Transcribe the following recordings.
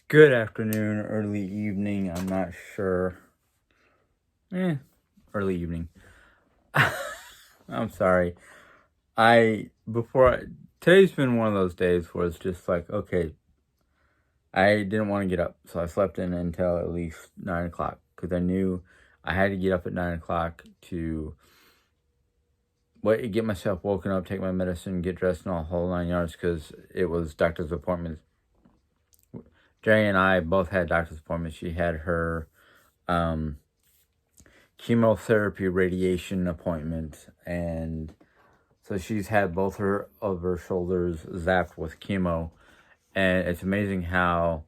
Good afternoon, early evening, I'm not sure. Early evening. I'm sorry. I, before, I, Today's been one of those days where it's just like, okay, I didn't want to get up, so I slept in until at least 9 o'clock, because I knew I had to get up at 9 o'clock to get myself woken up, take my medicine, get dressed, and all the whole 9 yards, because it was doctor's appointments. Jerry and I both had doctor's appointments. She had her, chemotherapy radiation appointment, and so she's had both of her shoulders zapped with chemo. And it's amazing how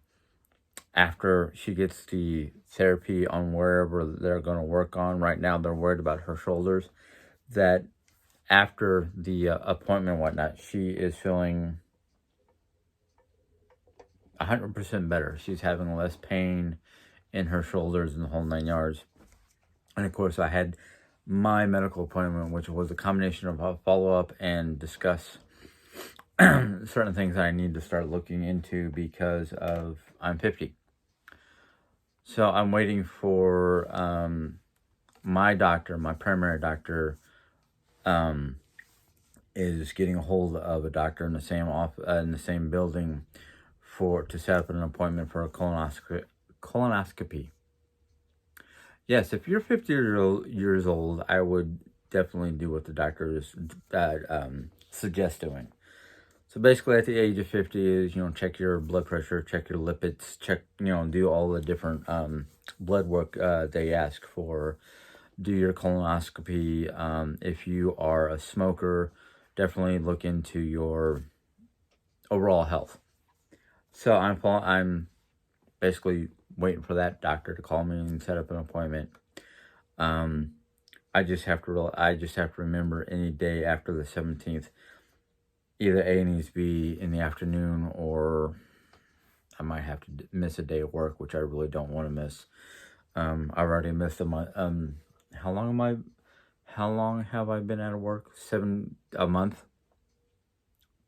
after she gets the therapy on wherever they're going to work on, right now they're worried about her shoulders, that after the appointment and whatnot, she is feeling 100% better. She's having less pain in her shoulders and the whole 9 yards. And of course, I had my medical appointment, which was a combination of a follow-up and discuss certain things I need to start looking into because I'm 50. So I'm waiting for my doctor, my primary doctor, is getting a hold of a doctor in the same building to set up an appointment for a colonoscopy. Yes, if you're 50 years old, I would definitely do what the doctors suggest doing. So basically, at the age of 50 is, check your blood pressure, check your lipids, do all the different blood work they ask for. Do your colonoscopy. If you are a smoker, definitely look into your overall health. So I'm basically waiting for that doctor to call me and set up an appointment. I just have to remember any day after the 17th. Either A needs to be in the afternoon, or I might have to miss a day of work, which I really don't want to miss. I've already missed a month. How long have I been out of work? A month,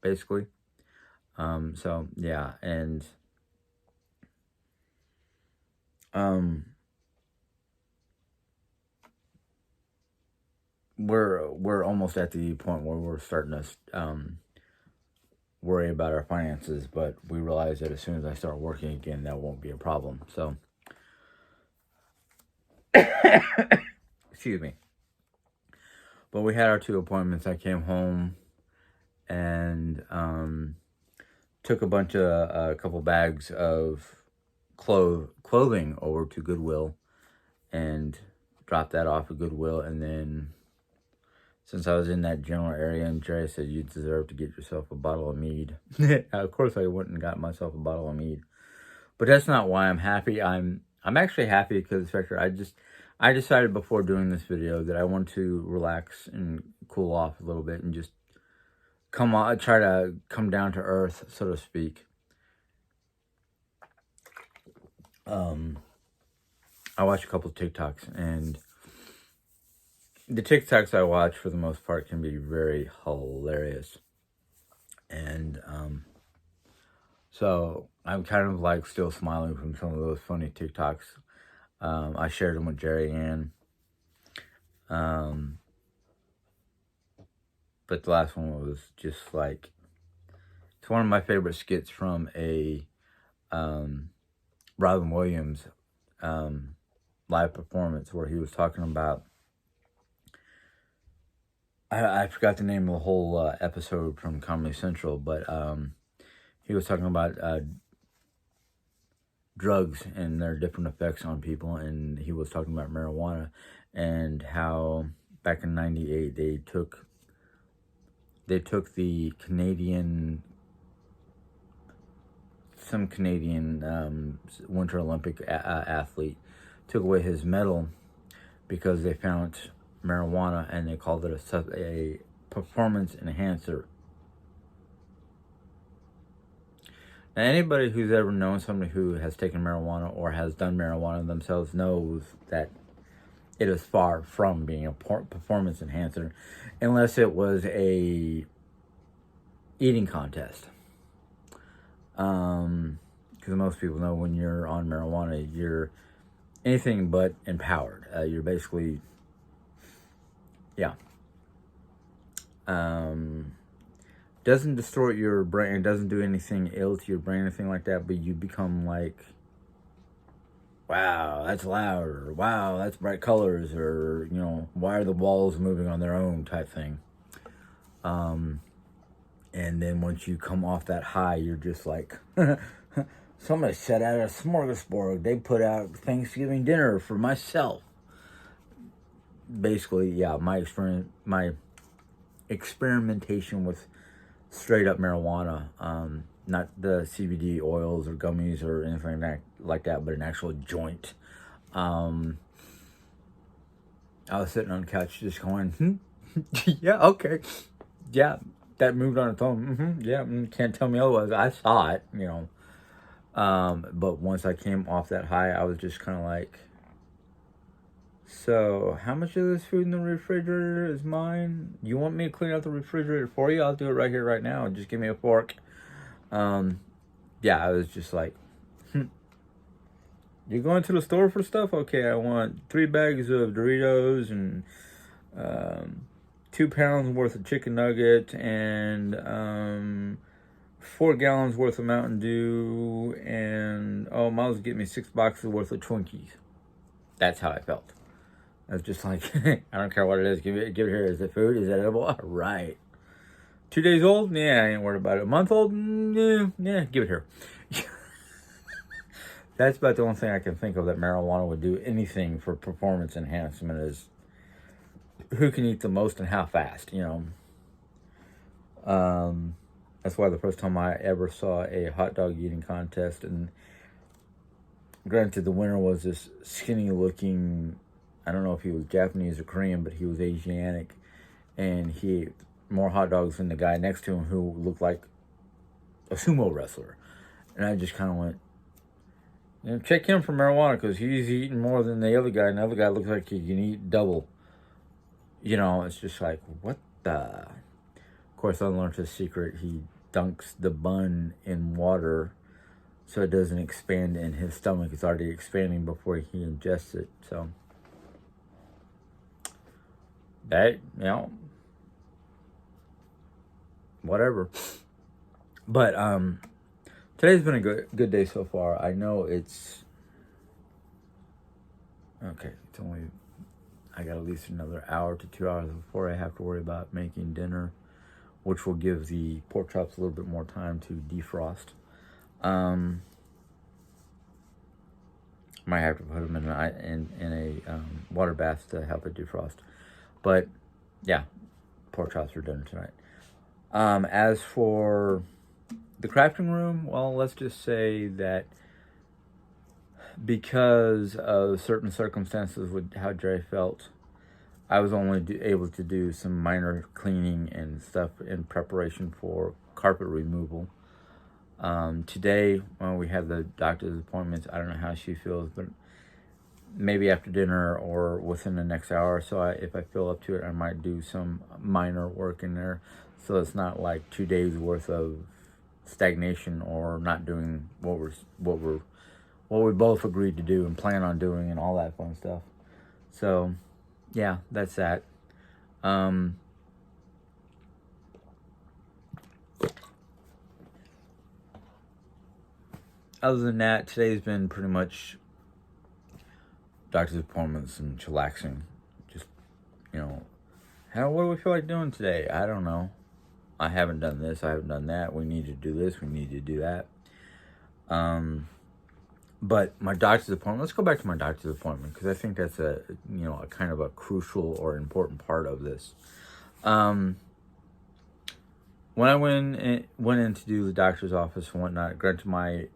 basically. So yeah, and we're almost at the point where we're starting to worry about our finances, but we realize that as soon as I start working again, that won't be a problem. So, excuse me. But we had our 2 appointments. I came home and took a couple bags of clothing over to Goodwill and dropped that off at Goodwill. And then, since I was in that general area, and Jerry said you deserve to get yourself a bottle of mead. Of course, I went and got myself a bottle of mead. But that's not why I'm happy. I'm actually happy because I decided before doing this video that I want to relax and cool off a little bit and just try to come down to earth, so to speak. I watched a couple of TikToks, and the TikToks I watch, for the most part, can be very hilarious. And so I'm kind of like still smiling from some of those funny TikToks. I shared them with Jerry Ann. But the last one was just like, it's one of my favorite skits from a Robin Williams live performance, where he was talking about, I forgot the name of the whole episode from Comedy Central, but he was talking about drugs and their different effects on people, and he was talking about marijuana and how back in '98 they took the Canadian Winter Olympic athlete, took away his medal because they found marijuana, and they called it a performance enhancer. Now, anybody who's ever known somebody who has taken marijuana or has done marijuana themselves knows that it is far from being a performance enhancer, unless it was a eating contest. because most people know when you're on marijuana, you're anything but empowered. You're basically, yeah. Doesn't distort your brain. It doesn't do anything ill to your brain, anything like that. But you become like, wow, that's loud, or wow, that's bright colors, or why are the walls moving on their own type thing. And then once you come off that high, you're just like, somebody set out a smorgasbord. They put out Thanksgiving dinner for myself. Basically, yeah, my experimentation with straight up marijuana, not the CBD oils or gummies or anything like that, but an actual joint. I was sitting on the couch just going, yeah, okay, yeah, that moved on its own. Yeah, can't tell me otherwise. I saw it, but once I came off that high, I was just kind of like, so how much of this food in the refrigerator is mine? You want me to clean out the refrigerator for you? I'll do it right here, right now. Just give me a fork. Yeah, I was just like, you're going to the store for stuff? Okay, I want 3 bags of Doritos and 2 pounds worth of chicken nuggets and 4 gallons worth of Mountain Dew and Miles get me 6 boxes worth of Twinkies. That's how I felt. I was just like, I don't care what it is. Give it here. Is it food? Is it edible? All right. 2 days old? Yeah, I ain't worried about it. A month old? Yeah, give it here. That's about the only thing I can think of that marijuana would do anything for performance enhancement is who can eat the most and how fast, That's why the first time I ever saw a hot dog eating contest, and granted the winner was this skinny looking, I don't know if he was Japanese or Korean, but he was Asiatic, and he ate more hot dogs than the guy next to him who looked like a sumo wrestler. And I just kind of went, check him for marijuana because he's eating more than the other guy, and the other guy looks like he can eat double. It's just like, what the? Of course, I learned his secret. He dunks the bun in water so it doesn't expand in his stomach. It's already expanding before he ingests it. So that, whatever. But today's been a good day so far. I know it's okay. It's only, I got at least another hour to 2 hours before I have to worry about making dinner, which will give the pork chops a little bit more time to defrost. Might have to put them in a water bath to help it defrost. But yeah, pork chops are done tonight. As for the crafting room, well, let's just say that because of certain circumstances with how Dre felt, I was only able to do some minor cleaning and stuff in preparation for carpet removal. Today, when we have the doctor's appointments, I don't know how she feels, but maybe after dinner or within the next hour or so, if I feel up to it, I might do some minor work in there. So it's not like 2 days worth of stagnation or not doing what we both agreed to do and plan on doing and all that fun stuff. So yeah, that's that. Other than that, today's been pretty much doctor's appointments and chillaxing. Just, what do we feel like doing today? I don't know. I haven't done this. I haven't done that. We need to do this. We need to do that. But my doctor's appointment, let's go back to my doctor's appointment because I think that's a kind of a crucial or important part of this. When I went in to do the doctor's office and whatnot, granted my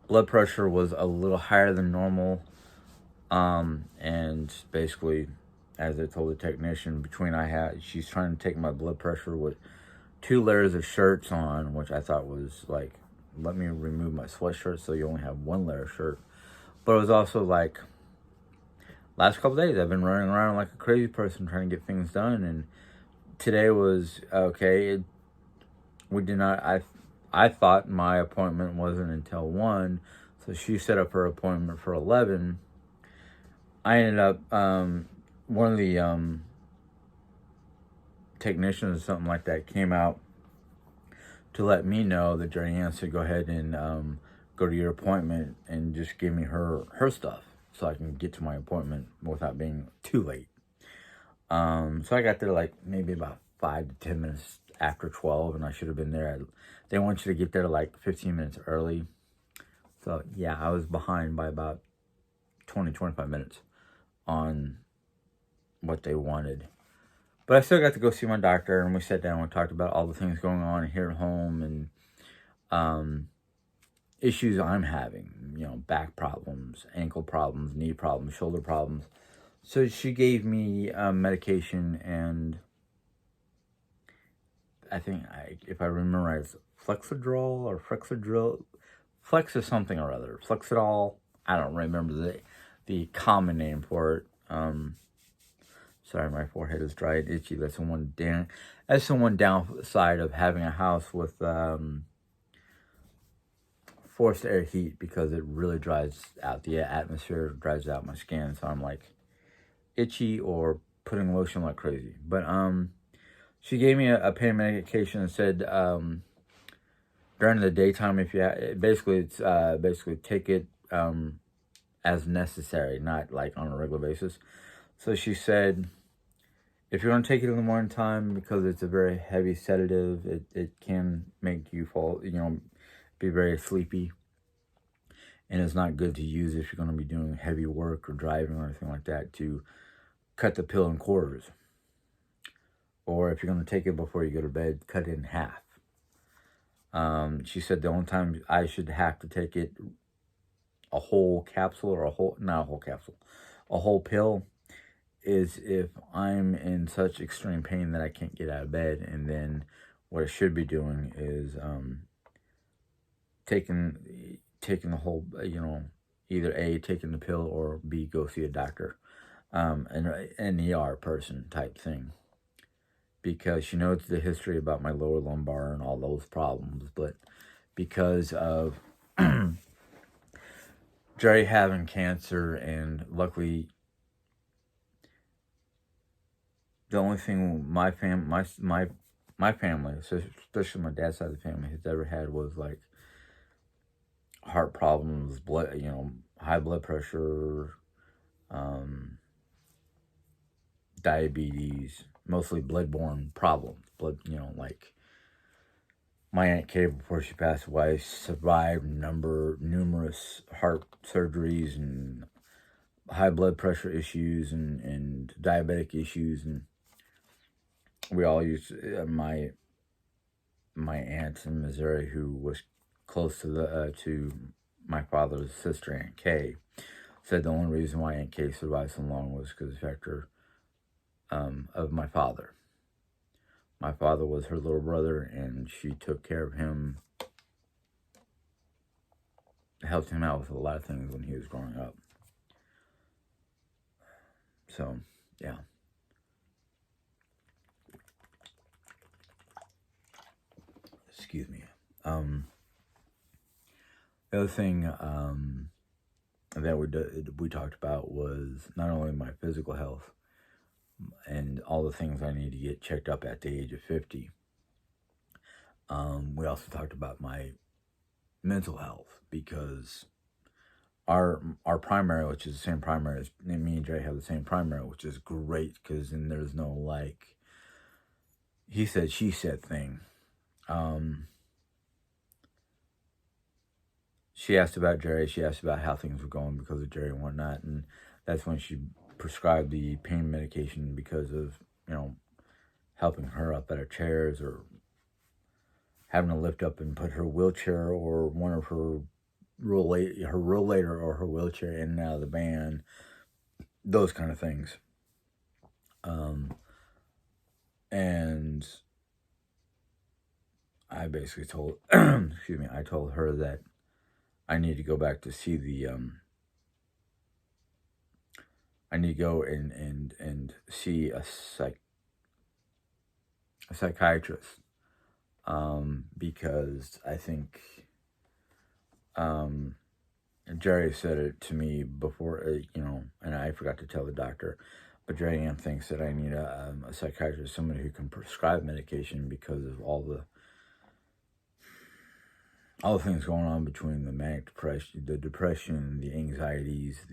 blood pressure was a little higher than normal. And basically, as I told the technician, she's trying to take my blood pressure with 2 layers of shirts on, which I thought was like, let me remove my sweatshirt so you only have 1 layer of shirt. But it was also like, last couple days I've been running around like a crazy person trying to get things done, and today was okay. I I thought my appointment wasn't until 1, so she set up her appointment for 11. I ended up, one of the technicians or something like that came out to let me know that Jerry Ann said go ahead and go to your appointment and just give me her stuff so I can get to my appointment without being too late. So I got there like maybe about 5 to 10 minutes after 12, and I should have been there. They want you to get there like 15 minutes early. So yeah, I was behind by about 20, 25 minutes on what they wanted. But I still got to go see my doctor, and we sat down and talked about all the things going on here at home and issues I'm having, back problems, ankle problems, knee problems, shoulder problems. So she gave me medication, and I think, if I remember right, it's Flexidrol or Flexidrol. Flex is something or other. Flexidol. I don't remember the common name for it. Sorry, my forehead is dry and itchy. That's the one downside of having a house with forced air heat, because it really dries out the atmosphere, dries out my skin. So I'm like itchy or putting lotion like crazy. But she gave me a pain medication and said during the daytime, if you basically take it as necessary, not like on a regular basis. So she said, if you're going to take it in the morning time, because it's a very heavy sedative, it can make you fall, be very sleepy. And it's not good to use if you're going to be doing heavy work or driving or anything like that, to cut the pill in quarters. Or if you're going to take it before you go to bed, cut it in half. She said the only time I should have to take it, a whole capsule, or not a whole capsule, a whole pill, is if I'm in such extreme pain that I can't get out of bed. And then what I should be doing is taking the whole, either A, taking the pill, or B, go see a doctor, an ER person type thing. Because she knows the history about my lower lumbar and all those problems. But because of Jerry having cancer, and luckily, the only thing my family, especially my dad's side of the family, has ever had was like heart problems, blood, high blood pressure, diabetes, mostly bloodborne problems. Like my Aunt Kay, before she passed away, survived numerous heart surgeries and high blood pressure issues and diabetic issues. And we all used my aunt in Missouri, who was close to my father's sister, Aunt Kay, said the only reason why Aunt Kay survived so long was because of the factor of my father. My father was her little brother, and she took care of him, helped him out with a lot of things when he was growing up. So, yeah. Excuse me. The other thing that we talked about was not only my physical health and all the things I need to get checked up at the age of 50. We also talked about my mental health, because our primary, which is the same primary as me and Jay have the same primary, which is great, because then there's no like he said, she said thing. She asked about Jerry. She asked about how things were going because of Jerry and whatnot. And that's when she prescribed the pain medication, because of, helping her up out of chairs, or having to lift up and put her wheelchair or one of her rollator or her wheelchair in and out of the van. Those kind of things. And I basically told, I told her that I need to go back to see I need to go and see a psychiatrist, because I think Jerry said it to me before, and I forgot to tell the doctor, but Jerry Ann thinks that I need a psychiatrist, somebody who can prescribe medication because of all the things going on between the manic depression, the anxieties,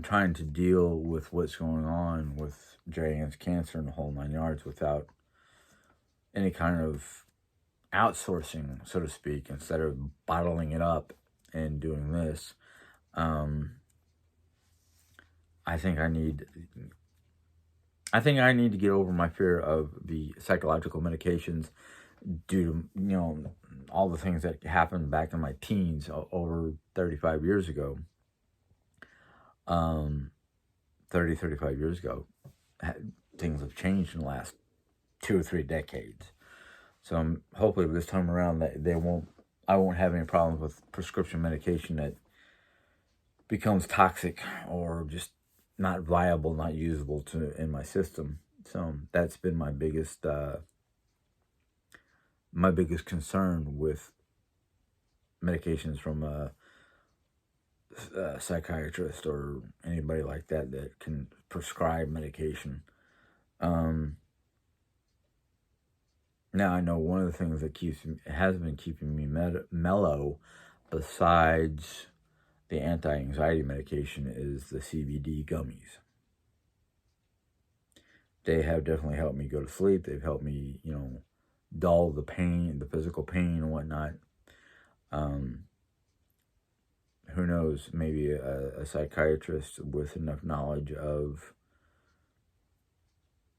trying to deal with what's going on with Jerry Ann's cancer and the whole 9 yards without any kind of outsourcing, so to speak, instead of bottling it up and doing this. I think I need to get over my fear of the psychological medications due to, all the things that happened back in my teens over 35 years ago. 35 years ago. Things have changed in the last 2 or 3 decades. So hopefully this time around I won't have any problems with prescription medication that becomes toxic or just not viable, not usable in my system. So that's been my biggest concern with medications from a psychiatrist or anybody like that can prescribe medication. Now I know one of the things that has been keeping me mellow, besides the anti-anxiety medication, is the CBD gummies. They have definitely helped me go to sleep. They've helped me, dull the pain, the physical pain and whatnot. Who knows, maybe a psychiatrist with enough knowledge of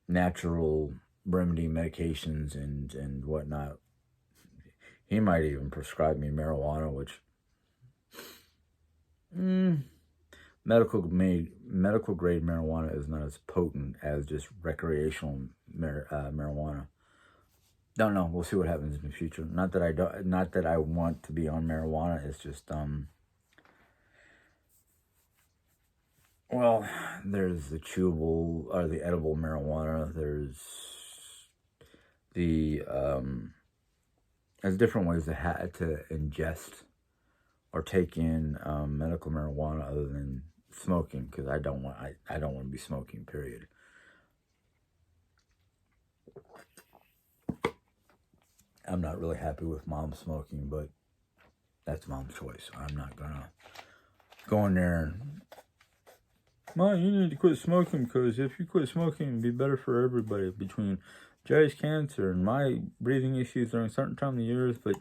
natural remedy medications and whatnot, he might even prescribe me marijuana, which medical grade marijuana is not as potent as just recreational marijuana. Don't know. We'll see what happens in the future. Not that I want to be on marijuana. It's just well, there's the chewable or the edible marijuana. There's different ways to ingest or take in medical marijuana other than smoking, because I don't want to be smoking, period. I'm not really happy with Mom smoking, but that's Mom's choice. I'm not gonna go in there and, Mom, you need to quit smoking, because if you quit smoking, it'd be better for everybody, between Jerry's cancer and my breathing issues during certain time of years. But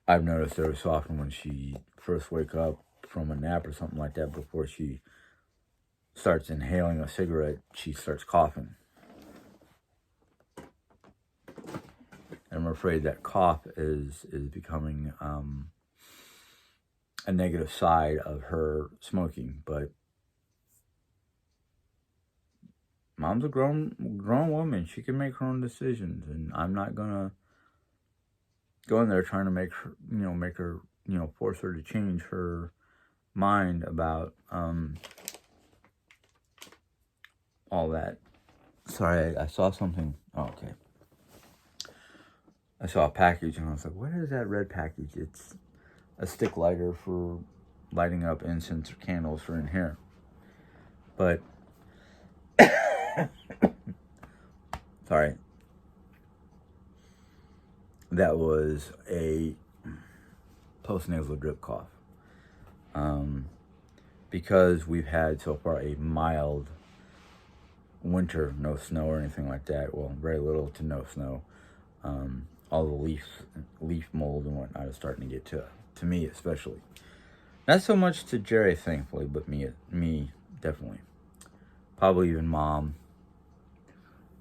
I've noticed every so often when she first wakes up from a nap or something like that, before she starts inhaling a cigarette, she starts coughing. And I'm afraid that cough is becoming a negative side of her smoking. But Mom's a grown woman. She can make her own decisions, and I'm not gonna go in there trying to make her, force her to change her mind about all that. Sorry, I saw something. Oh, okay. I saw a package and I was like, what is that red package? It's a stick lighter for lighting up incense or candles for in here. But sorry, that was a postnasal drip cough. Because we've had so far a mild winter, no snow or anything like that. Well, very little to no snow. All the leaf mold and whatnot is starting to get to me, especially. Not so much to Jerry, thankfully, but me definitely. Probably even Mom,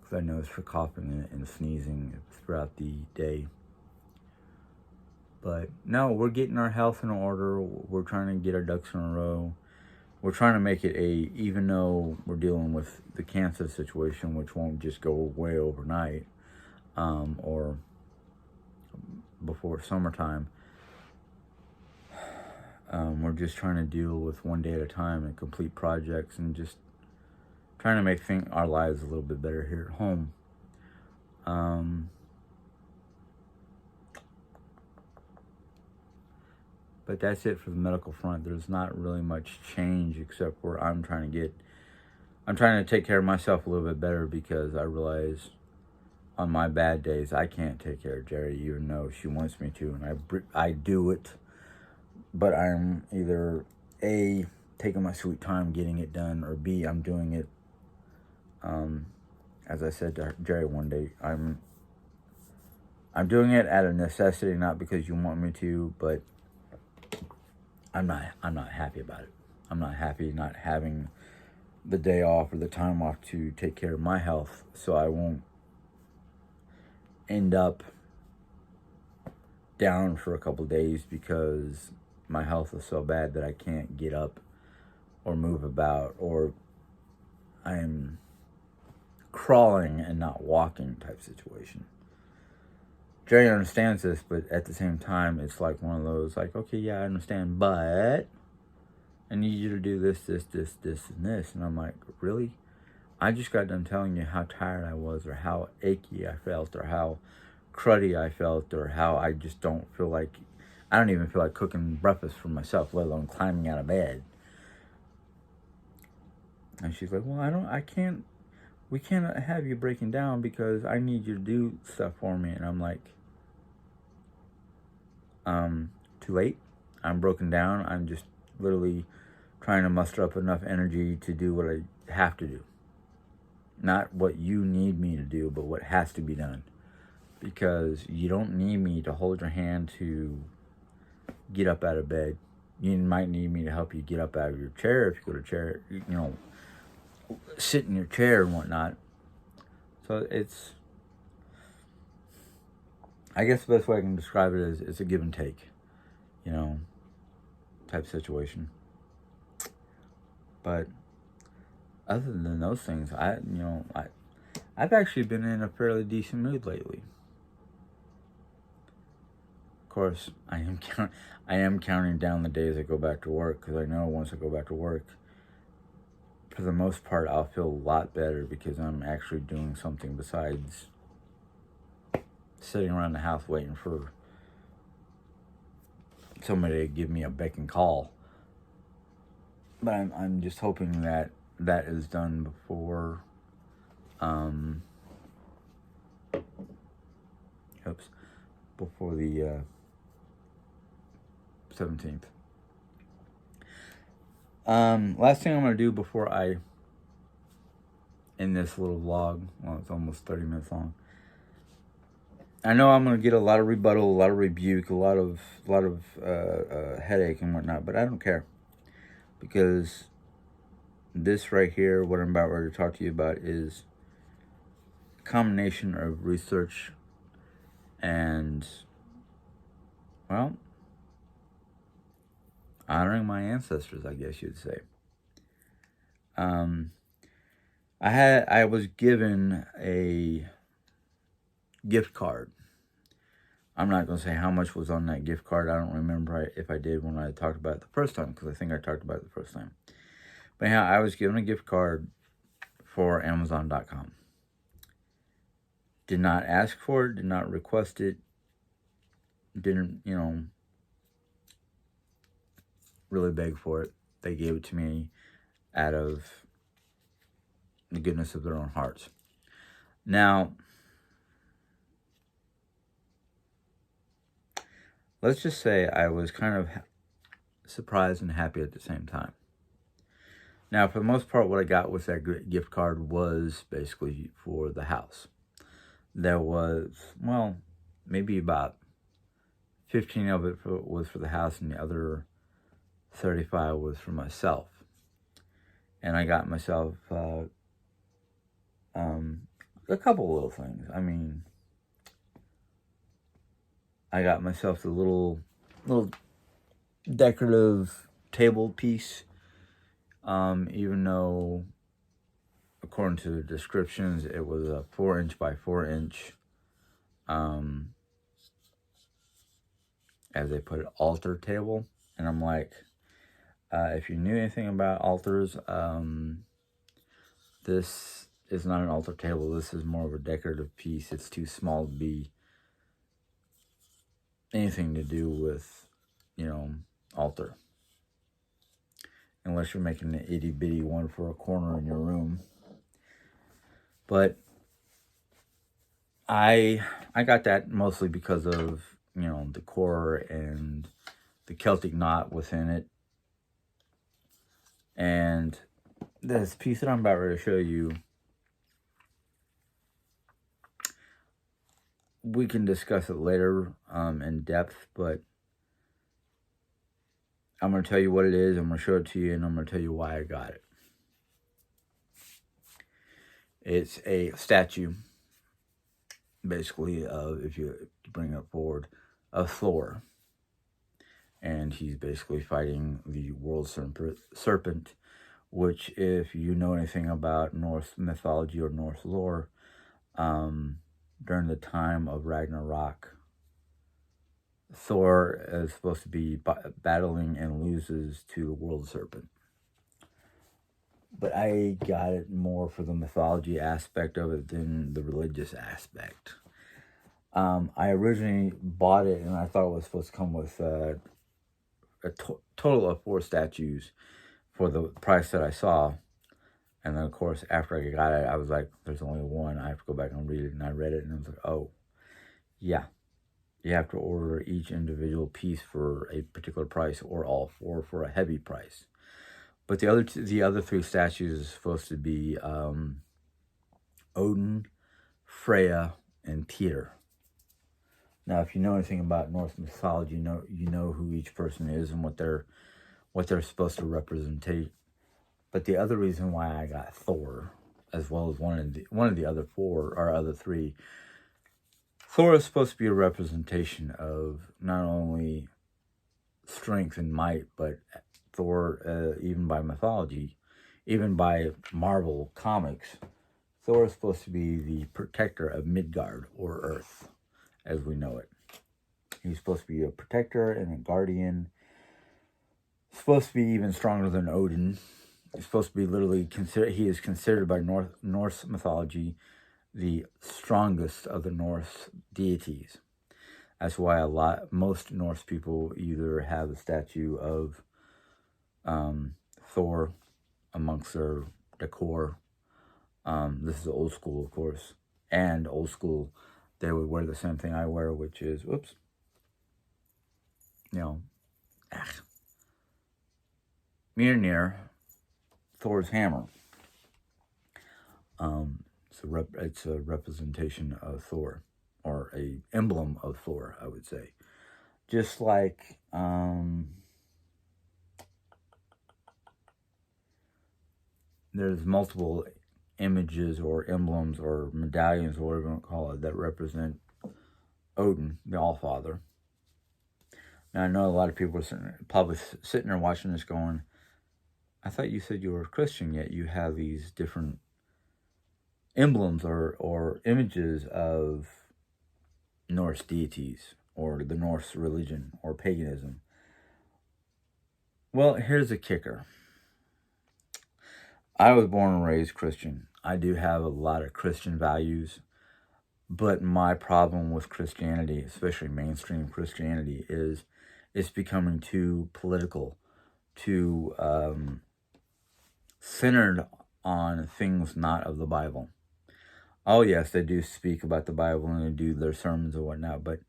because I noticed her coughing and sneezing throughout the day. But no, we're getting our health in order. We're trying to get our ducks in a row. We're trying to make it even though we're dealing with the cancer situation, which won't just go away overnight, or before summertime. We're just trying to deal with one day at a time and complete projects, and just trying to make our lives a little bit better here at home. But that's it for the medical front. There's not really much change except where I'm trying to take care of myself a little bit better, because I realize on my bad days I can't take care of Jerry, even though she wants me to, and I do it. But I'm either A, taking my sweet time getting it done, or B, I'm doing it. As I said to Jerry one day, I'm doing it out of necessity, not because you want me to, but I'm not happy about it. I'm not happy not having the day off or the time off to take care of my health, so I won't end up down for a couple days because my health is so bad that I can't get up or move about, or I'm crawling and not walking type situation. Jerry understands this, but at the same time, it's like one of those, like, okay, yeah, I understand, but I need you to do this, this, this, this, and this. And I'm like, really? I just got done telling you how tired I was, or how achy I felt, or how cruddy I felt, or how I just don't even feel like cooking breakfast for myself, let alone climbing out of bed. And she's like, well, we can't have you breaking down because I need you to do stuff for me. And I'm like, too late. I'm broken down. I'm just literally trying to muster up enough energy to do what I have to do. Not what you need me to do, but what has to be done. Because you don't need me to hold your hand to get up out of bed. You might need me to help you get up out of your chair if you go to chair, sit in your chair and whatnot. So I guess the best way I can describe it is it's a give and take, type situation. But other than those things, I've actually been in a fairly decent mood lately. Of course, I am counting down the days I go back to work, because I know once I go back to work, for the most part, I'll feel a lot better because I'm actually doing something besides sitting around the house waiting for somebody to give me a beck and call. But I'm just hoping that is done before before the 17th. Last thing I'm going to do before I end this little vlog, well, it's almost 30 minutes long. I know I'm going to get a lot of rebuttal, a lot of rebuke, a lot of headache and whatnot, but I don't care. Because this right here, what I'm about ready to talk to you about, is a combination of research and, well, honoring my ancestors, I guess you'd say. I was given a gift card. I'm not going to say how much was on that gift card. I don't remember if I did when I talked about it the first time, because I think I talked about it the first time. But yeah, I was given a gift card for Amazon.com. Did not ask for it, did not request it, didn't, really beg for it. They gave it to me out of the goodness of their own hearts. Now, let's just say I was kind of surprised and happy at the same time. Now, for the most part, what I got with that gift card was basically for the house. There was, well, maybe about 15 of it was for the house, and the other 35 was for myself. And I got myself a couple of little things. I mean, I got myself the little decorative table piece. Even though, according to the descriptions, it was a 4-inch by 4-inch, as they put it, altar table. And I'm like, if you knew anything about altars, this is not an altar table. This is more of a decorative piece. It's too small to be anything to do with, altar. Unless you're making an itty bitty one for a corner in your room. But I got that mostly because of, the core and the Celtic knot within it. And this piece that I'm about ready to show you, we can discuss it later in depth, but I'm going to tell you what it is, I'm going to show it to you, and I'm going to tell you why I got it. It's a statue, basically, of, if you bring it forward, of Thor. And he's basically fighting the world serpent, which, if you know anything about Norse mythology or Norse lore, during the time of Ragnarok, Thor is supposed to be battling and loses to the world serpent. But I got it more for the mythology aspect of it than the religious aspect. I originally bought it, and I thought it was supposed to come with a total of 4 statues for the price that I saw. And then, of course, after I got it, I was like, there's only one. I have to go back and read it. And I read it, and I was like, oh, yeah. You have to order each individual piece for a particular price, or all 4 for a heavy price. But the other 3 statues is supposed to be Odin, Freya, and Tyr. Now, if you know anything about Norse mythology, you know who each person is and what they're supposed to represent. But the other reason why I got Thor, as well as one of the other 4 or other 3, Thor is supposed to be a representation of not only strength and might, but Thor, even by mythology, even by Marvel Comics, Thor is supposed to be the protector of Midgard, or Earth, as we know it. He's supposed to be a protector and a guardian. Supposed to be even stronger than Odin. He's supposed to be literally he is considered by Norse mythology the strongest of the Norse deities. That's why most Norse people either have a statue of Thor amongst their decor. This is old school, of course. And old school, they would wear the same thing I wear, which is, Mjolnir, Thor's hammer. It's a representation of Thor, or a emblem of Thor, I would say. Just like there's multiple images or emblems or medallions, or whatever you want to call it, that represent Odin, the Allfather. Now, I know a lot of people are probably sitting there watching this going, I thought you said you were a Christian, yet you have these different emblems or images of Norse deities, or the Norse religion, or paganism. Well, here's the kicker. I was born and raised Christian. I do have a lot of Christian values, but my problem with Christianity, especially mainstream Christianity, is it's becoming too political, too centered on things not of the Bible. Oh, yes, they do speak about the Bible and they do their sermons and whatnot, but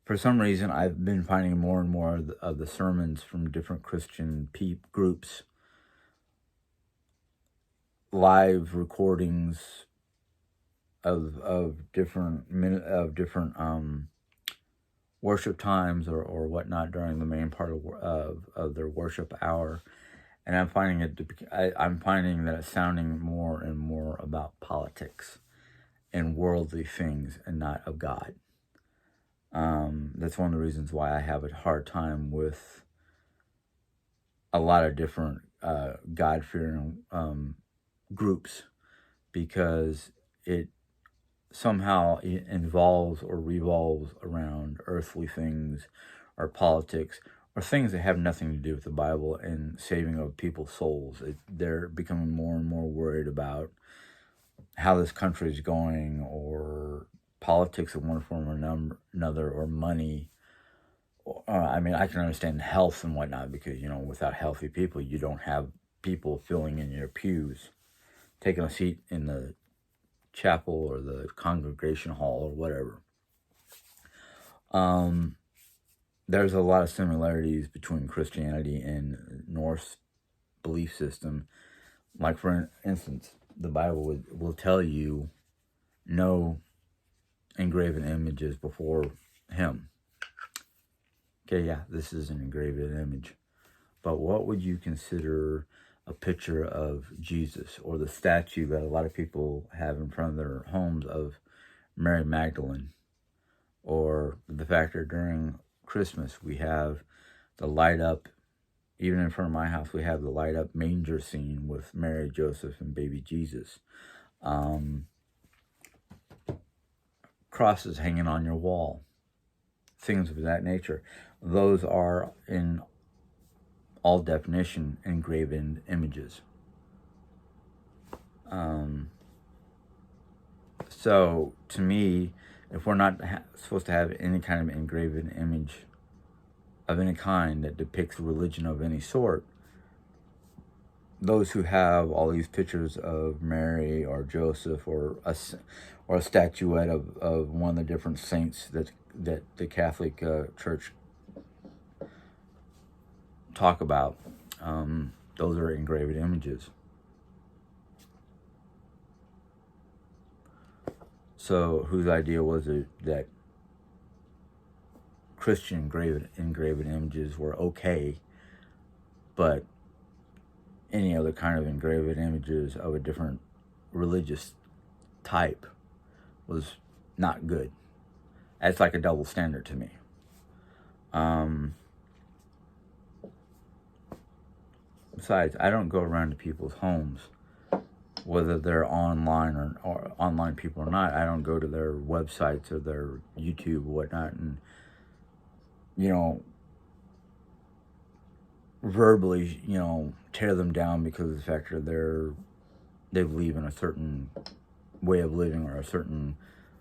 for some reason, I've been finding more and more of the sermons from different Christian groups, live recordings of different worship times or whatnot during the main part of their worship hour. And I'm finding that it's sounding more and more about politics and worldly things and not of God. That's one of the reasons why I have a hard time with a lot of different God-fearing groups, because it somehow involves or revolves around earthly things or politics, or things that have nothing to do with the Bible and saving of people's souls. They're becoming more and more worried about how this country is going, or politics in one form or another, or money. I mean, I can understand health and whatnot because, without healthy people, you don't have people filling in your pews, taking a seat in the chapel or the congregation hall or whatever. There's a lot of similarities between Christianity and Norse belief system. Like, for instance, the Bible will tell you no engraven images before him. Okay, yeah, this is an engraven image. But what would you consider a picture of Jesus, or the statue that a lot of people have in front of their homes of Mary Magdalene? Or the fact that during Christmas we have the light up, even in front of my house, we have the light up manger scene with Mary, Joseph, and baby Jesus. Crosses hanging on your wall, things of that nature. Those are, in all definition, engraven images. So, to me, if we're not supposed to have any kind of engraven image of any kind that depicts religion of any sort, those who have all these pictures of Mary or Joseph, or a statuette of one of the different saints that the Catholic Church talk about, those are engraved images. So whose idea was it that Christian engraved images were okay, but any other kind of engraved images of a different religious type was not good? That's like a double standard to me. Besides, I don't go around to people's homes, whether they're online or online people or not. I don't go to their websites or their YouTube or whatnot and, verbally, tear them down because of the fact that they believe in a certain way of living or a certain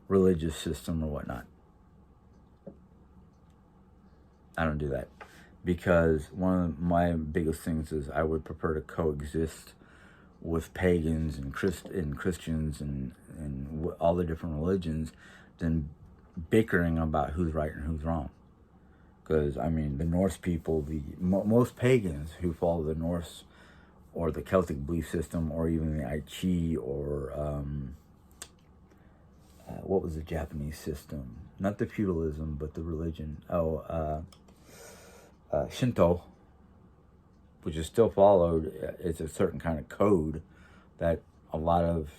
religious system or whatnot. I don't do that, because one of my biggest things is I would prefer to coexist with pagans and Christians and all the different religions than bickering about who's right and who's wrong. Because, I mean, the Norse people, most pagans who follow the Norse or the Celtic belief system, or even the Aichi, or what was the Japanese system? Not the feudalism, but the religion. Shinto, which is still followed. It's a certain kind of code that a lot of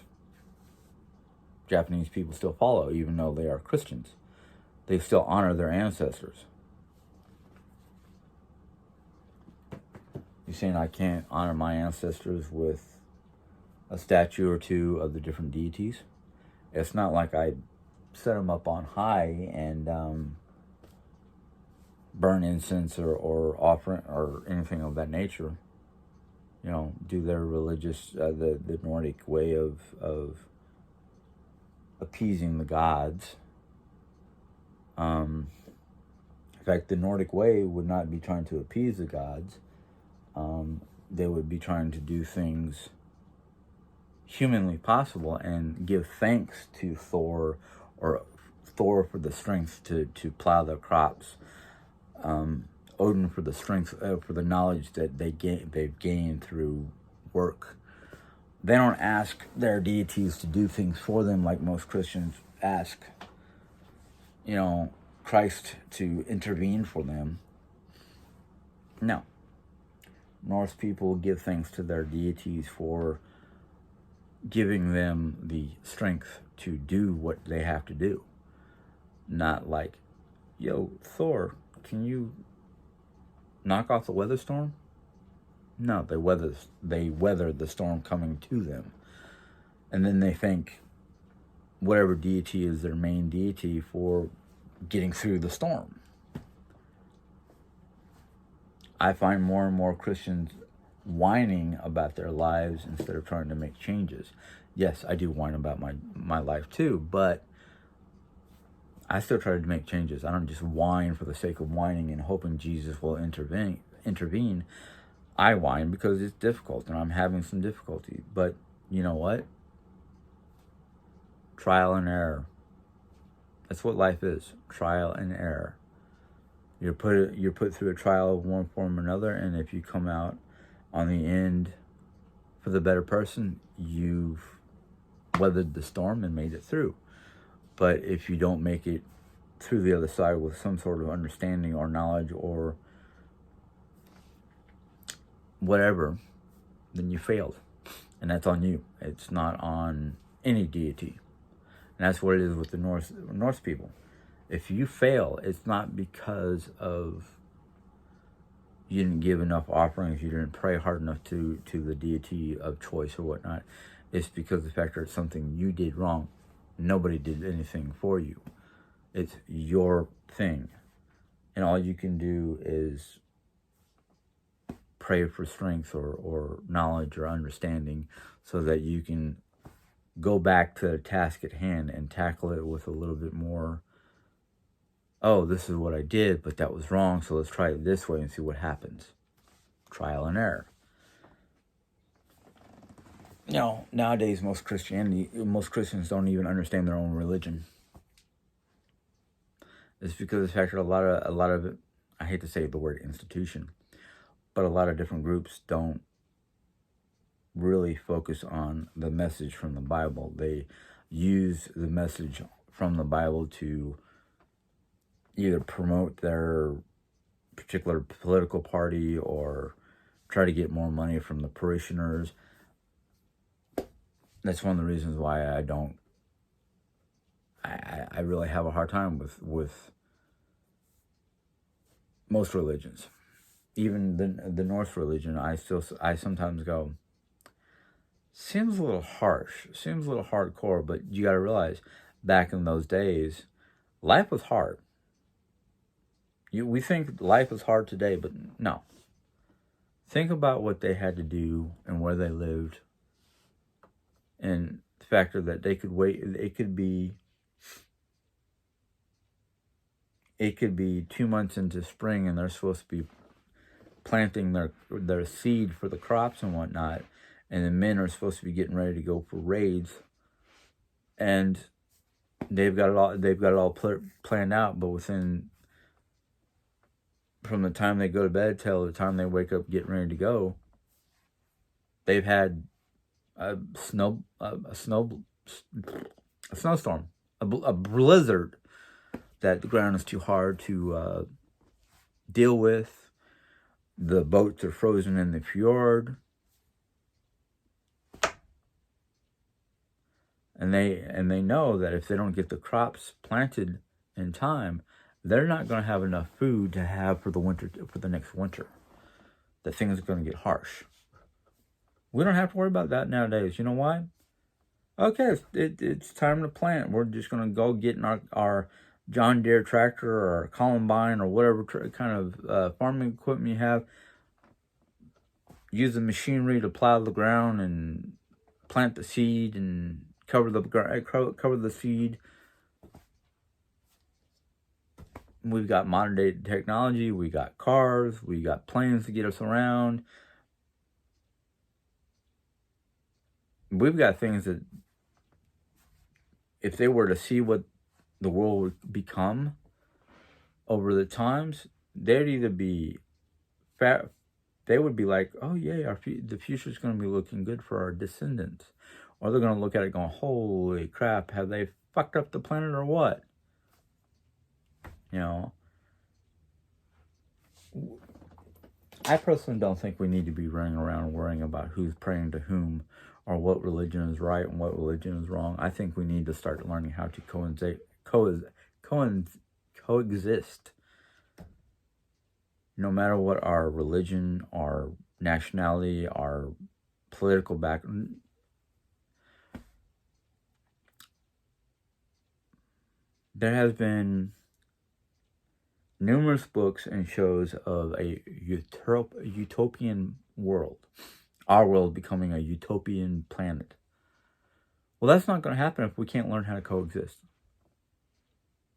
Japanese people still follow, even though they are Christians. They still honor their ancestors. You saying I can't honor my ancestors with a statue or two of the different deities? It's not like I set them up on high and burn incense or offering or anything of that nature. Do their religious, the Nordic way of appeasing the gods. In fact, the Nordic way would not be trying to appease the gods. They would be trying to do things humanly possible and give thanks to Thor, or Thor for the strength to plow their crops, Odin for the strength, for the knowledge that they've gained through work. They don't ask their deities to do things for them like most Christians ask, Christ to intervene for them. No. Norse people give thanks to their deities for giving them the strength to do what they have to do. Not like, yo, Thor, can you knock off the weather storm? No, they weather the storm coming to them. And then they thank whatever deity is their main deity for getting through the storm. I find more and more Christians whining about their lives instead of trying to make changes. Yes, I do whine about my life too, but I still try to make changes. I don't just whine for the sake of whining and hoping Jesus will intervene. I whine because it's difficult and I'm having some difficulty. But you know what? Trial and error. That's what life is. Trial and error. You're put through a trial of one form or another, and if you come out on the end for the better person, you've weathered the storm and made it through. But if you don't make it through the other side with some sort of understanding or knowledge or whatever, then you failed. And that's on you. It's not on any deity. And that's what it is with the Norse people. If you fail, it's not because of you didn't give enough offerings, you didn't pray hard enough to the deity of choice or whatnot. It's because of the fact that it's something you did wrong. Nobody did anything for you. It's your thing. And all you can do is pray for strength or knowledge or understanding so that you can go back to the task at hand and tackle it with a little bit more, oh, this is what I did, but that was wrong, so let's try it this way and see what happens. Trial and error. You know, nowadays most Christians don't even understand their own religion. It's because of the fact that a lot of it, I hate to say the word institution, but a lot of different groups don't really focus on the message from the Bible. They use the message from the Bible to either promote their particular political party or try to get more money from the parishioners. That's one of the reasons why I really have a hard time with most religions. Even the Norse religion, I sometimes go, seems a little harsh, seems a little hardcore, but you got to realize back in those days, life was hard. We think life is hard today, but no. Think about what they had to do and where they lived, and the factor that they could wait. It could be 2 months into spring, and they're supposed to be planting their seed for the crops and whatnot, and the men are supposed to be getting ready to go for raids, and they've got it all planned out, but from the time they go to bed till the time they wake up getting ready to go, they've had a snowstorm, a blizzard that the ground is too hard to deal with. The boats are frozen in the fjord, and they know that if they don't get the crops planted in time, they're not going to have enough food to have for the next winter. That things are going to get harsh. We don't have to worry about that nowadays. You know why? Okay, it's time to plant. We're just going to go get in our John Deere tractor or Columbine or whatever kind of farming equipment you have. Use the machinery to plow the ground and plant the seed and cover the seed. We've got modern day technology. We got cars. We got planes to get us around. We've got things that, if they were to see what the world would become over the times, they'd either be fat. They would be like, oh yeah, the future's going to be looking good for our descendants. Or they're going to look at it going, holy crap, have they fucked up the planet or what? You know, I personally don't think we need to be running around worrying about who's praying to whom or what religion is right and what religion is wrong. I think we need to start learning how to coexist. No matter what our religion, our nationality, our political background. There has been numerous books and shows of a utopian world. Our world becoming a utopian planet. Well, that's not going to happen if we can't learn how to coexist.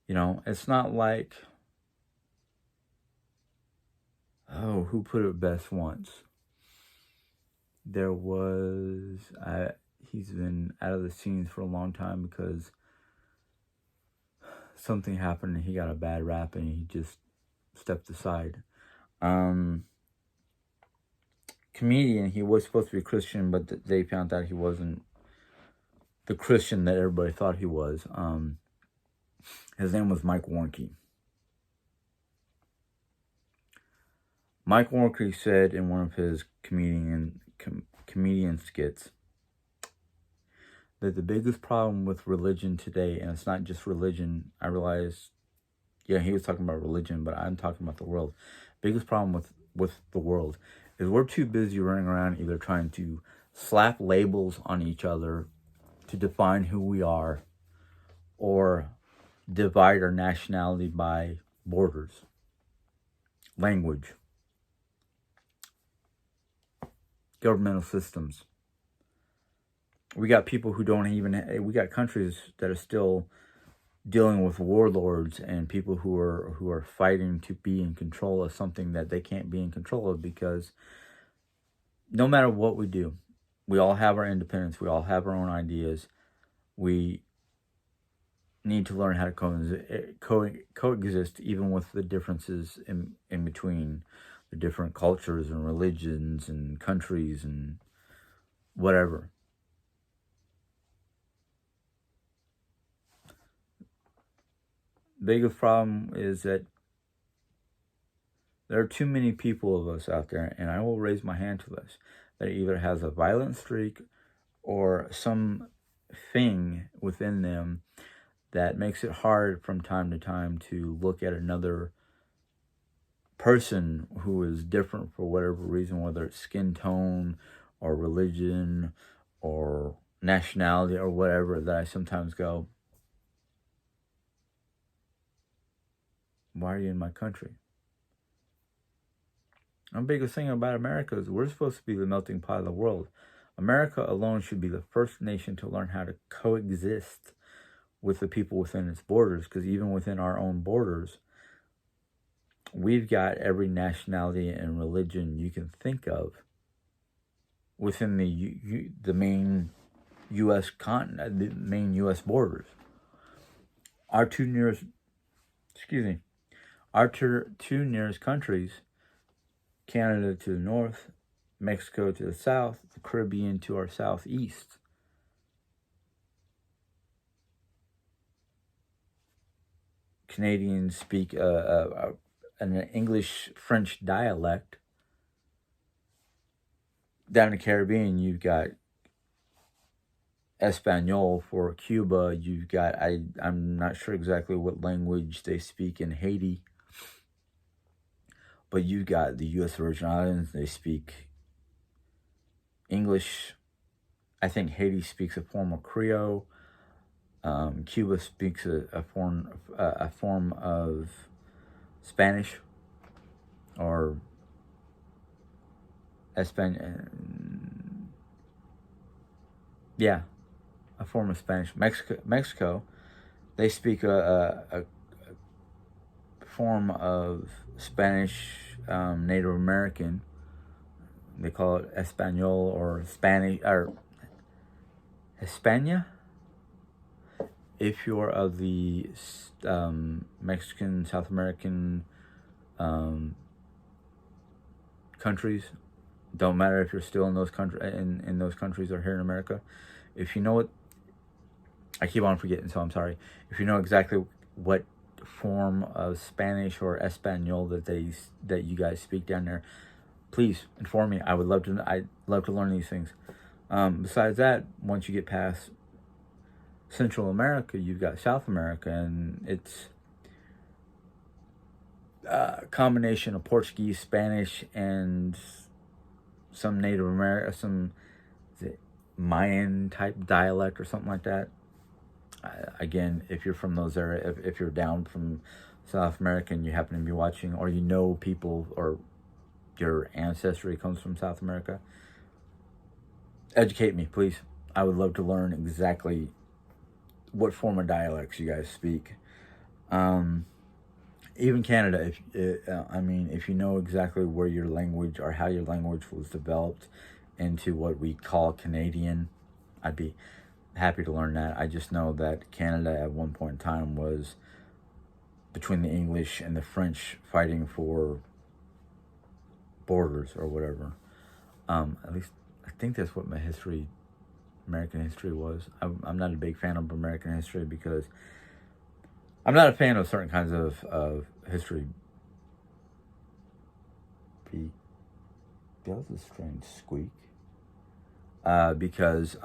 You know, it's not like, oh, who put it best once? There was, he's been out of the scenes for a long time because something happened and he got a bad rap and he just stepped aside. Comedian, he was supposed to be a Christian, but they found out he wasn't the Christian that everybody thought he was. His name was Mike Warnke. Mike Warnke said in one of his comedian skits that the biggest problem with religion today, and it's not just religion, I realize, yeah, he was talking about religion, but I'm talking about the world. Biggest problem with the world is we're too busy running around either trying to slap labels on each other to define who we are, or divide our nationality by borders, language, governmental systems. We got people who don't even, we got countries that are still dealing with warlords and people who are fighting to be in control of something that they can't be in control of, because no matter what we do, we all have our independence, we all have our own ideas. We need to learn how to coexist even with the differences in between the different cultures and religions and countries and whatever. Biggest problem is that there are too many people of us out there, and I will raise my hand to this, that either has a violent streak or some thing within them that makes it hard from time to time to look at another person who is different for whatever reason, whether it's skin tone or religion or nationality or whatever, that I sometimes go, why are you in my country? The biggest thing about America is we're supposed to be the melting pot of the world. America alone should be the first nation to learn how to coexist with the people within its borders, because even within our own borders, we've got every nationality and religion you can think of within the main U.S. continent, the main U.S. borders. Our two nearest countries, Canada to the north, Mexico to the south, the Caribbean to our southeast. Canadians speak an English-French dialect. Down in the Caribbean, you've got Espanol for Cuba. You've got, I'm not sure exactly what language they speak in Haiti, but you've got the U.S. Virgin Islands. They speak English. I think Haiti speaks a form of Creole. Cuba speaks a form of Spanish or Espanol. Yeah, a form of Spanish. Mexico, they speak a form of Spanish, Native American. They call it Espanol or Spanish or Hispania. If you're of the Mexican, South American countries, don't matter if you're still in those in those countries or here in America. If you know what, I keep on forgetting, so I'm sorry. If you know exactly what form of Spanish or Espanol that you guys speak down there, please inform me. I'd love to learn these things. Besides that, once you get past Central America, you've got South America, and it's a combination of Portuguese, Spanish, and some Native American, some Mayan type dialect or something like that. Again, if you're from those areas, if you're down from South America and you happen to be watching, or you know people, or your ancestry comes from South America, educate me, please. I would love to learn exactly what form of dialects you guys speak. Even Canada, if you know exactly where your language or how your language was developed into what we call Canadian, I'd be happy to learn that. I just know that Canada at one point in time was between the English and the French fighting for borders or whatever. At least I think that's what my American history was. I'm not a big fan of American history because I'm not a fan of certain kinds of history. That was a strange squeak. Because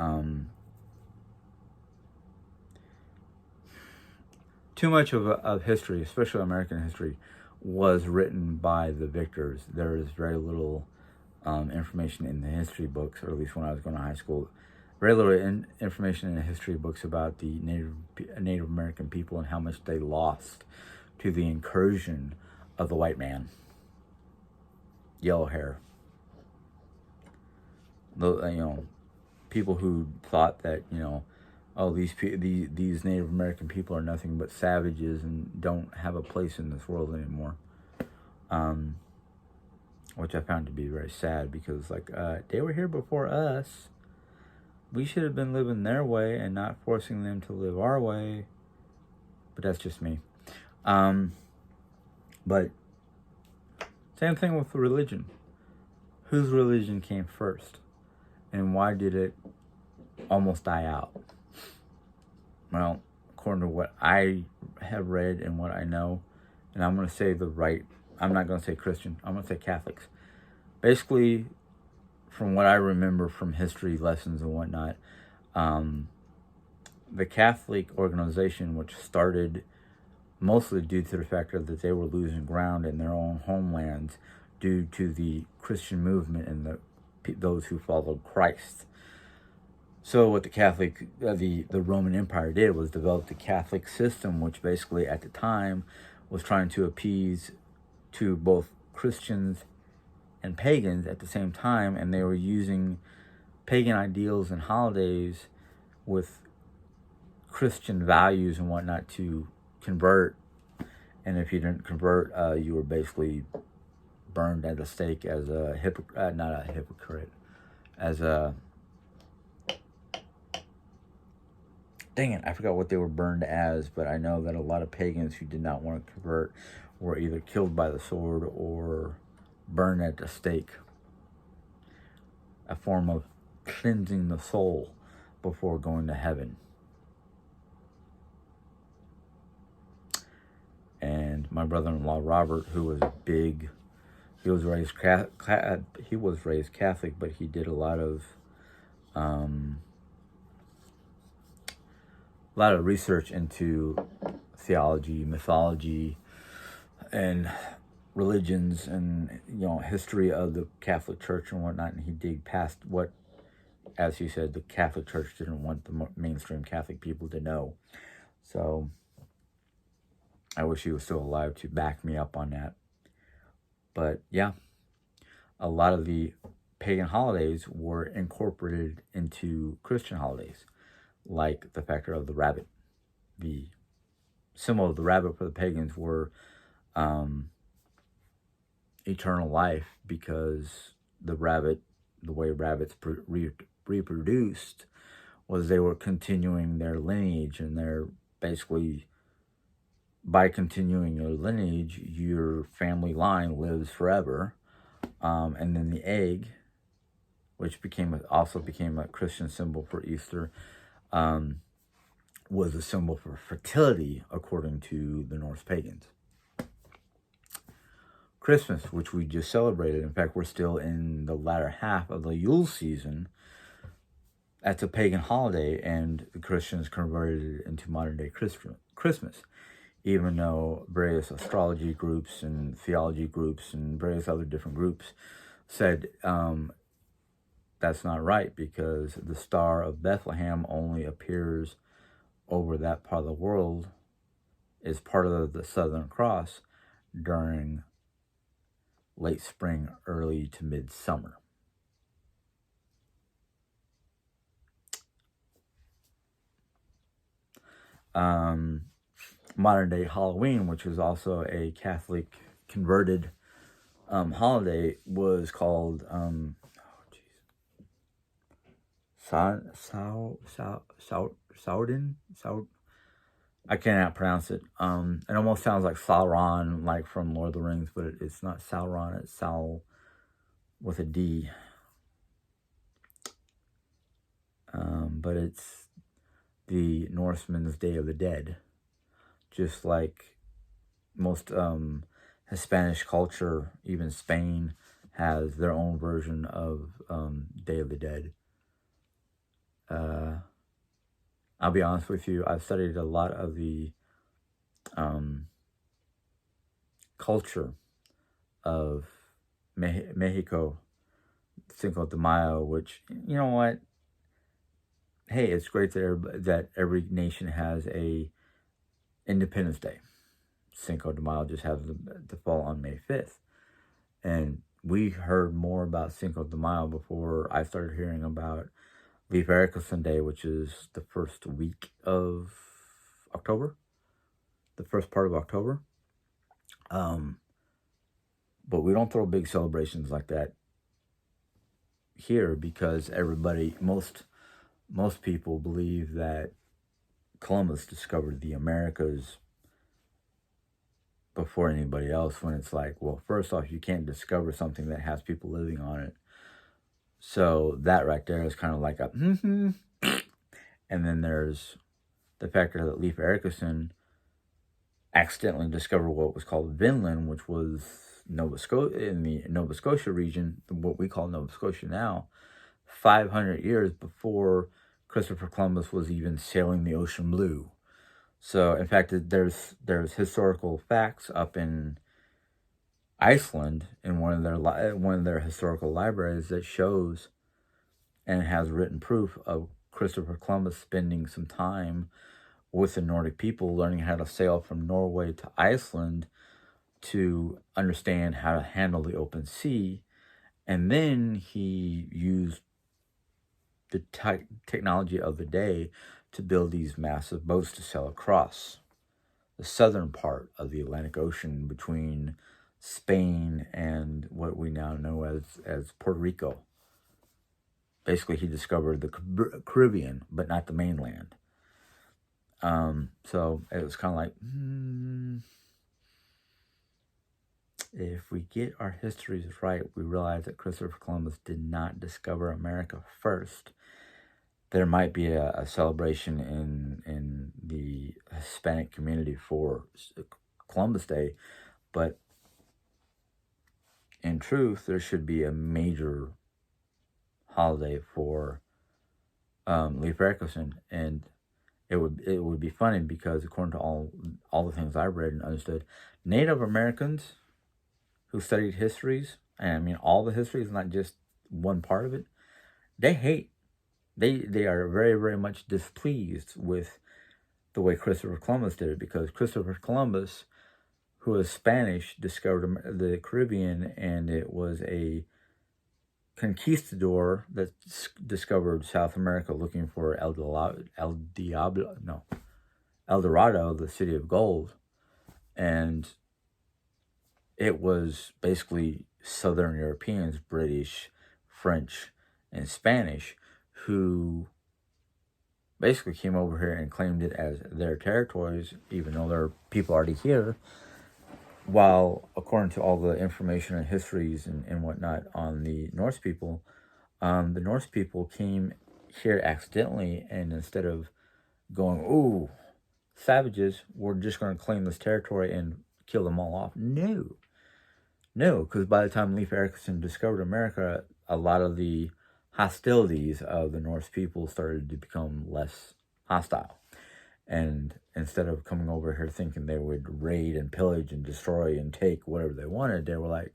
too much of history, especially American history, was written by the victors. There is very little information in the history books, or at least when I was going to high school, very little information in the history books about the Native American people and how much they lost to the incursion of the white man. Yellow hair. People who thought that, oh, these Native American people are nothing but savages and don't have a place in this world anymore. Which I found to be very sad because, they were here before us. We should have been living their way and not forcing them to live our way. But that's just me. But same thing with religion. Whose religion came first? And why did it almost die out? Well, according to what I have read and what I know, and I'm going to say I'm not going to say Christian, I'm going to say Catholics. Basically, from what I remember from history lessons and whatnot, the Catholic organization, which started mostly due to the fact that they were losing ground in their own homelands due to the Christian movement and those who followed Christ. So what the Roman Empire did was develop the Catholic system, which basically at the time was trying to appease to both Christians and pagans at the same time, and they were using pagan ideals and holidays with Christian values and whatnot to convert. And if you didn't convert, you were basically burned at the stake as a not a hypocrite, as a, dang it, I forgot what they were burned as, but I know that a lot of pagans who did not want to convert were either killed by the sword or burned at the stake. A form of cleansing the soul before going to heaven. And my brother-in-law Robert, who was he was raised Catholic, but he did a lot of research into theology, mythology, and religions, and history of the Catholic Church and whatnot. And he dig past what, as he said, the Catholic Church didn't want the mainstream Catholic people to know. So I wish he was still alive to back me up on that. But yeah, a lot of the pagan holidays were incorporated into Christian holidays, like the factor of the rabbit. The symbol of the rabbit for the pagans were eternal life, because the way rabbits reproduced was they were continuing their lineage, and they're basically, by continuing your lineage, your family line lives forever. And then the egg, which also became a Christian symbol for Easter, was a symbol for fertility, according to the Norse pagans. Christmas, which we just celebrated, in fact, we're still in the latter half of the Yule season. That's a pagan holiday, and the Christians converted it into modern-day Christmas, even though various astrology groups and theology groups and various other different groups said that's not right, because the Star of Bethlehem only appears over that part of the world, is part of the Southern Cross during late spring, early to midsummer. modern day Halloween, which was also a Catholic converted holiday, was called Soudin. I cannot pronounce it. It almost sounds like Sauron, like from Lord of the Rings, but it's not Sauron. It's Saul with a D. But it's the Norseman's Day of the Dead, just like most Hispanic culture, even Spain has their own version of Day of the Dead. I'll be honest with you, I've studied a lot of the culture of Mexico, Cinco de Mayo, which, you know what? Hey, it's great that every nation has a Independence Day. Cinco de Mayo just happens to fall on May 5th. And we heard more about Cinco de Mayo before I started hearing about Leif Erikson Day, which is the first week of October, the first part of October. But we don't throw big celebrations like that here because most people believe that Columbus discovered the Americas before anybody else, when it's like, well, first off, you can't discover something that has people living on it. So that right there is kind of like a and then there's the factor that Leif Erikson accidentally discovered what was called Vinland, which was Nova Scotia, in the Nova Scotia region, what we call Nova Scotia now, 500 years before Christopher Columbus was even sailing the ocean blue. So, in fact, there's historical facts up in Iceland in one of their historical libraries that shows and has written proof of Christopher Columbus spending some time with the Nordic people, learning how to sail from Norway to Iceland to understand how to handle the open sea, and then he used the technology of the day to build these massive boats to sail across the southern part of the Atlantic Ocean between Spain and what we now know as Puerto Rico. Basically, he discovered the Caribbean, but not the mainland. So it was kind of like, if we get our histories right, we realize that Christopher Columbus did not discover America first. There might be a celebration in the Hispanic community for Columbus Day, but in truth, there should be a major holiday for Leif Erikson, and it would be funny because according to all the things I've read and understood, Native Americans who studied histories, and I mean all the histories, not just one part of it, they are very, very much displeased with the way Christopher Columbus did it, because Christopher Columbus, who was Spanish, discovered the Caribbean, and it was a conquistador that discovered South America looking for El Dorado, the city of gold. And it was basically Southern Europeans, British, French, and Spanish, who basically came over here and claimed it as their territories, even though there are people already here. While, according to all the information and histories and whatnot on the Norse people came here accidentally, and instead of going, ooh, savages, we're just going to claim this territory and kill them all off. No, because by the time Leif Erikson discovered America, a lot of the hostilities of the Norse people started to become less hostile. And instead of coming over here thinking they would raid and pillage and destroy and take whatever they wanted, they were like,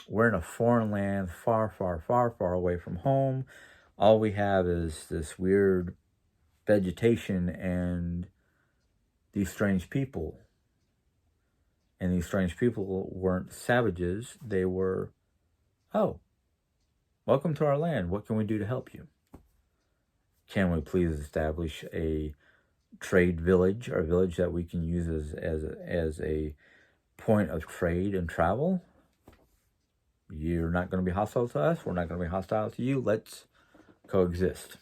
we're in a foreign land, far, far, far, far away from home. All we have is this weird vegetation and these strange people. And these strange people weren't savages. They were, oh, welcome to our land. What can we do to help you? Can we please establish a trade village, or a village that we can use as a point of trade and travel. You're not going to be hostile to us. We're not going to be hostile to you. Let's coexist.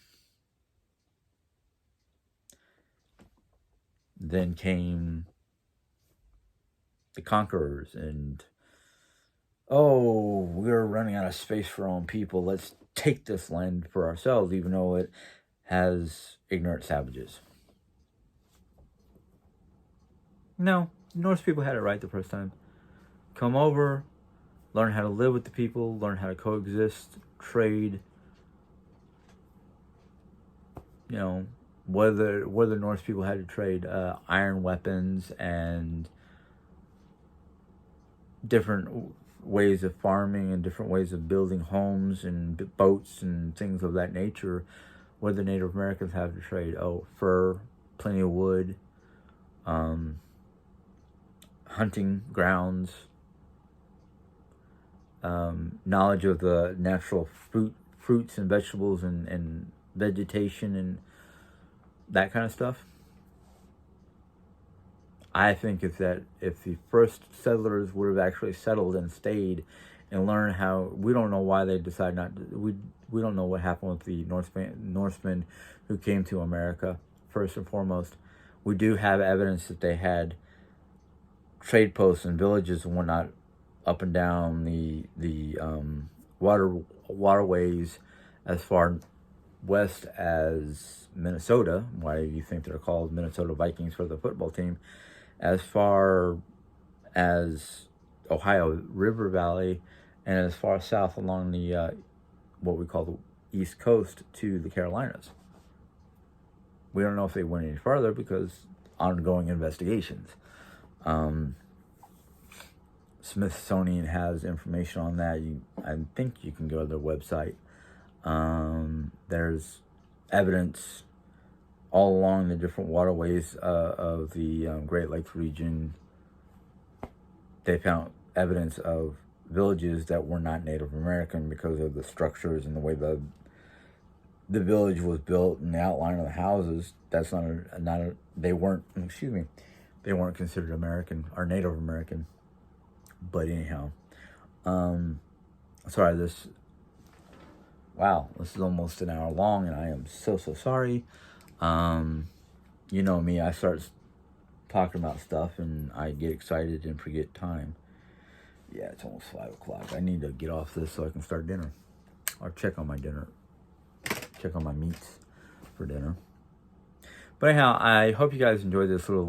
Then came the conquerors, and we're running out of space for our own people. Let's take this land for ourselves, even though it has ignorant savages. No, Norse people had it right the first time. Come over, learn how to live with the people, learn how to coexist, trade. You know, whether Norse people had to trade iron weapons and different ways of farming and different ways of building homes and boats and things of that nature, whether Native Americans have to trade fur, plenty of wood, hunting grounds, knowledge of the natural fruits and vegetables and vegetation and that kind of stuff. I think if the first settlers would have actually settled and stayed and learned how, we don't know why they decided not to, we don't know what happened with the Norsemen who came to America. First and foremost, we do have evidence that they had trade posts and villages and whatnot up and down the waterways as far west as Minnesota. Why do you think they're called Minnesota Vikings for the football team? As far as Ohio River Valley, and as far south along the what we call the East Coast to the Carolinas. We don't know if they went any farther because ongoing investigations. Smithsonian has information on that. I think you can go to their website. There's evidence all along the different waterways of the Great Lakes region. They found evidence of villages that were not Native American because of the structures and the way the village was built and the outline of the houses. That's they weren't considered American or Native American. But anyhow, sorry, this is almost an hour long, and I am so sorry. You know me, I start talking about stuff and I get excited and forget time. Yeah, it's almost 5 o'clock. I need to get off this so I can start dinner, or check on my dinner, check on my meats for dinner. But anyhow, I hope you guys enjoyed this little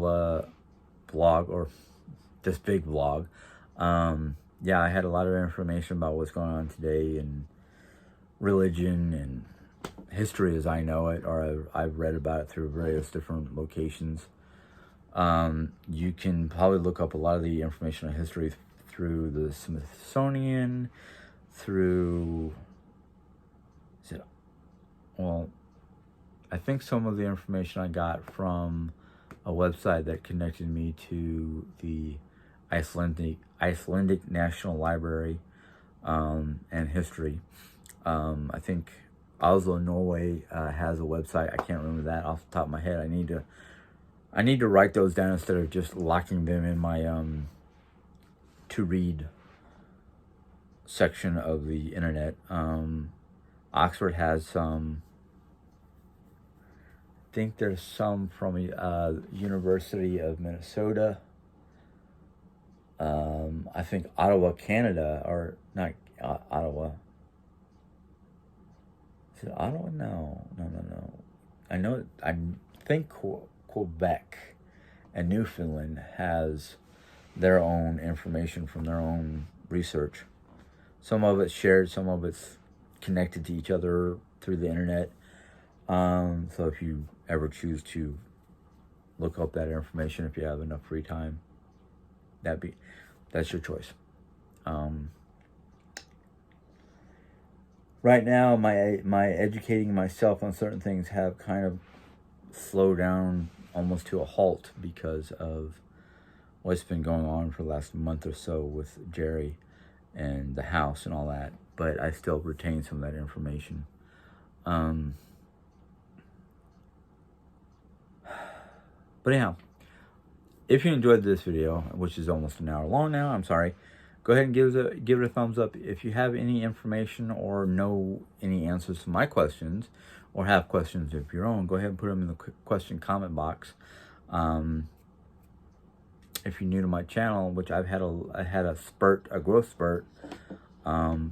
vlog, or this big vlog. Yeah, I had a lot of information about what's going on today and religion and history as I know it, or I've read about it through various different locations. You can probably look up a lot of the information on history through the Smithsonian, I think some of the information I got from a website that connected me to the Icelandic National Library and history. I think Oslo, Norway has a website. I can't remember that off the top of my head. I need to write those down instead of just locking them in my to read section of the internet. Oxford has some. I think there's some from University of Minnesota. I think Ottawa, Canada, or not Ottawa. Is it Ottawa? No. I think Quebec and Newfoundland has their own information from their own research. Some of it's shared, some of it's connected to each other through the internet. So if you ever choose to look up that information, if you have enough free time, that's your choice. Right now, my educating myself on certain things have kind of slowed down almost to a halt because of what's been going on for the last month or so with Jerry and the house and all that. But I still retain some of that information. But anyhow, if you enjoyed this video, which is almost an hour long now, I'm sorry, go ahead and give it a thumbs up. If you have any information or know any answers to my questions, or have questions of your own, go ahead and put them in the question comment box. If you're new to my channel, which I had a growth spurt,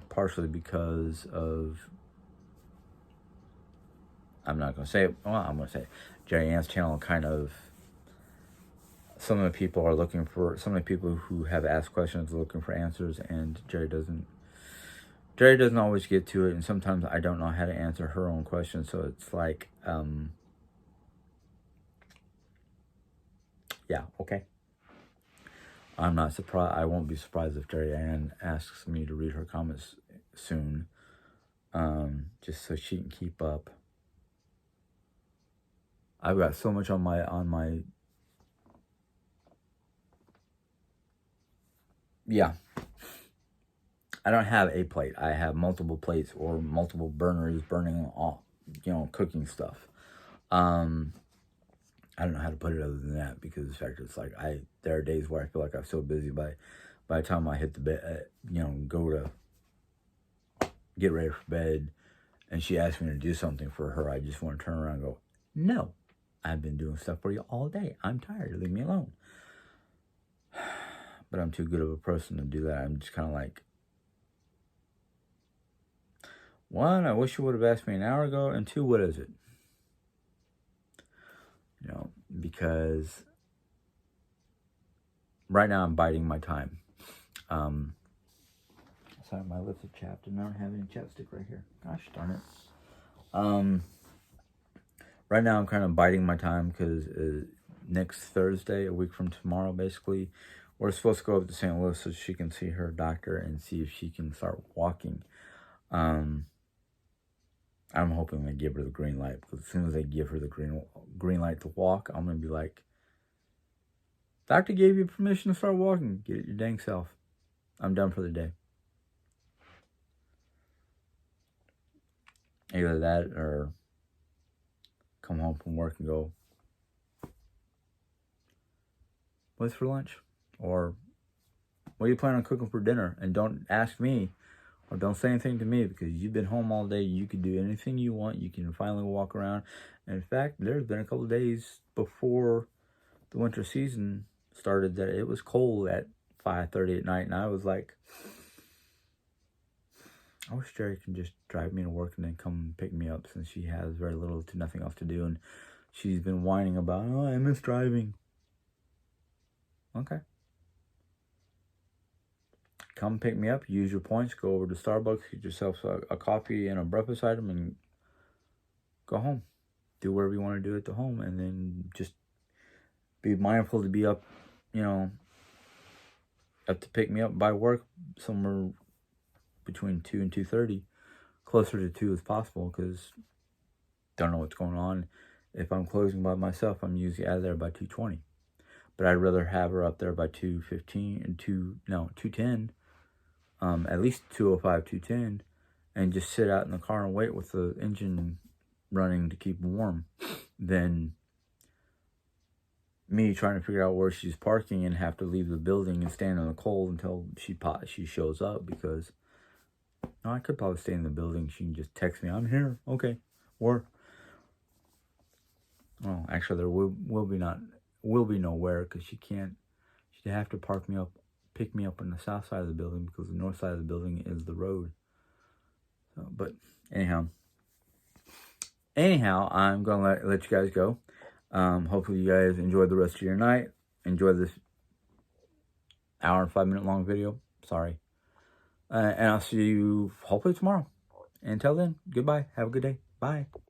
partially because of, I'm not gonna say it, well, I'm gonna say it. Jerry Ann's channel kind of, some of the people who have asked questions are looking for answers, and Jerry doesn't always get to it, and sometimes I don't know how to answer her own questions, so it's like, yeah, okay. I'm not surprised. I won't be surprised if Jerry Ann asks me to read her comments soon, just so she can keep up. I've got so much on my yeah. I don't have a plate. I have multiple plates or multiple burners burning all, cooking stuff. I don't know how to put it other than that, because the fact it's like there are days where I feel like I'm so busy by the time I hit the bed, go to get ready for bed, and she asks me to do something for her, I just want to turn around and go, no, I've been doing stuff for you all day. I'm tired. Leave me alone. But I'm too good of a person to do that. I'm just kind of like, one, I wish you would have asked me an hour ago, and two, what is it? Because right now I'm biding my time. Sorry, my lips are chapped, and I don't have any chapstick right here. Gosh darn it. Right now I'm kind of biding my time, because next Thursday, a week from tomorrow, basically, we're supposed to go up to St. Louis so she can see her doctor and see if she can start walking. I'm hoping they give her the green light, because as soon as they give her the green light to walk, I'm going to be like, doctor gave you permission to start walking. Get it your dang self. I'm done for the day. Either that, or come home from work and go, what's for lunch? Or what are you planning on cooking for dinner? And don't ask me, or don't say anything to me, because you've been home all day. You can do anything you want. You can finally walk around. And in fact, there's been a couple of days before the winter season started that it was cold at 5:30 at night, and I was like, I wish Jerry can just drive me to work and then come pick me up, since she has very little to nothing else to do, and she's been whining about, oh, I miss driving. Okay. Come pick me up, use your points, go over to Starbucks, get yourself a coffee and a breakfast item, and go home. Do whatever you want to do at the home, and then just be mindful to be up, up to pick me up by work somewhere between 2 and 2:30, closer to 2 as possible, because don't know what's going on. If I'm closing by myself, I'm usually out of there by 2:20. But I'd rather have her up there by 2:15 and 2:10, at least 2:05, 2:10, and just sit out in the car and wait with the engine running to keep warm, than me trying to figure out where she's parking and have to leave the building and stand in the cold until she shows up. Because I could probably stay in the building. She can just text me, I'm here, okay. Or, well, actually there will be nowhere, because she'd have to pick me up on the south side of the building, because the north side of the building is the road. So, but anyhow, I'm gonna let you guys go. Hopefully you guys enjoyed the rest of your night. Enjoy this hour and 5 minute long video. Sorry. And I'll see you hopefully tomorrow. Until then, goodbye. Have a good day. Bye.